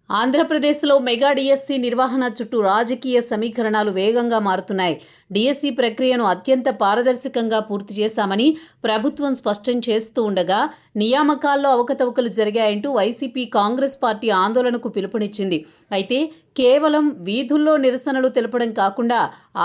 ఆంధ్రప్రదేశ్లో mega DSC నిర్వహణ చుట్టూ రాజకీయ సమీకరణాలు వేగంగా మారుతున్నాయి. డిఎస్సి ప్రక్రియను అత్యంత పారదర్శకంగా పూర్తి చేశామని ప్రభుత్వం స్పష్టం చేస్తూ ఉండగా, నియామకాల్లో అవకతవకలు జరిగాయంటూ వైసీపీ, కాంగ్రెస్ పార్టీ ఆందోళనకు పిలుపునిచ్చింది. అయితే కేవలం వీధుల్లో నిరసనలు తెలపడం కాకుండా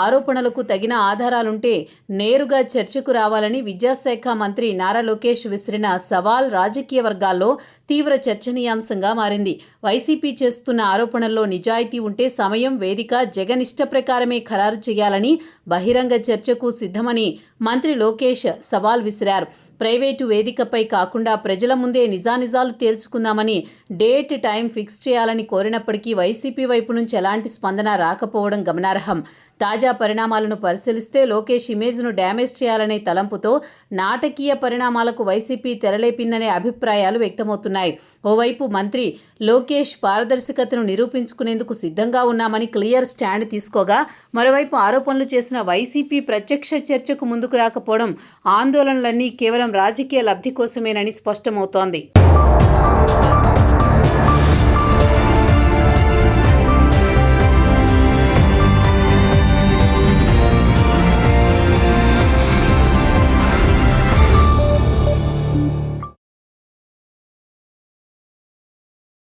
ఆరోపణలకు తగిన ఆధారాలుంటే నేరుగా చర్చకు రావాలని విద్యాశాఖ మంత్రి నారా లోకేష్ విసిరిన సవాల్ రాజకీయ వర్గాల్లో తీవ్ర చర్చనీయాంశంగా మారింది. వైసీపీ చేస్తున్న ఆరోపణల్లో నిజాయితీ ఉంటే సమయం, వేదిక జగన్ ఇష్ట ప్రకారమే ఖరారు చేయాలని, బహిరంగ చర్చకు సిద్ధమని మంత్రి లోకేష్ సవాల్ విసిరారు. ప్రైవేటు వేదికపై కాకుండా ప్రజల ముందే నిజానిజాలు తేల్చుకుందామని డేట్, టైం ఫిక్స్ చేయాలని కోరినప్పటికీ వైసీపీ వైపు నుంచి ఎలాంటి స్పందన రాకపోవడం గమనార్హం. తాజా పరిణామాలను పరిశీలిస్తే లోకేష్ ఇమేజ్ను డ్యామేజ్ చేయాలనే తలంపుతో నాటకీయ పరిణామాలకు వైసీపీ తెరలేపిందనే అభిప్రాయాలు వ్యక్తమవుతున్నాయి. ఓవైపు మంత్రి లోకేష్ పారదర్శకతను నిరూపించుకునేందుకు సిద్ధంగా ఉన్నామని క్లియర్ స్టాండ్ తీసుకోగా, మరోవైపు ఆరోపణలు చేసిన వైసీపీ ప్రత్యక్ష చర్చకు ముందుకు రాకపోవడం ఆందోళనలన్నీ కేవలం రాజకీయ లబ్ధి కోసమేనని స్పష్టమవుతోంది.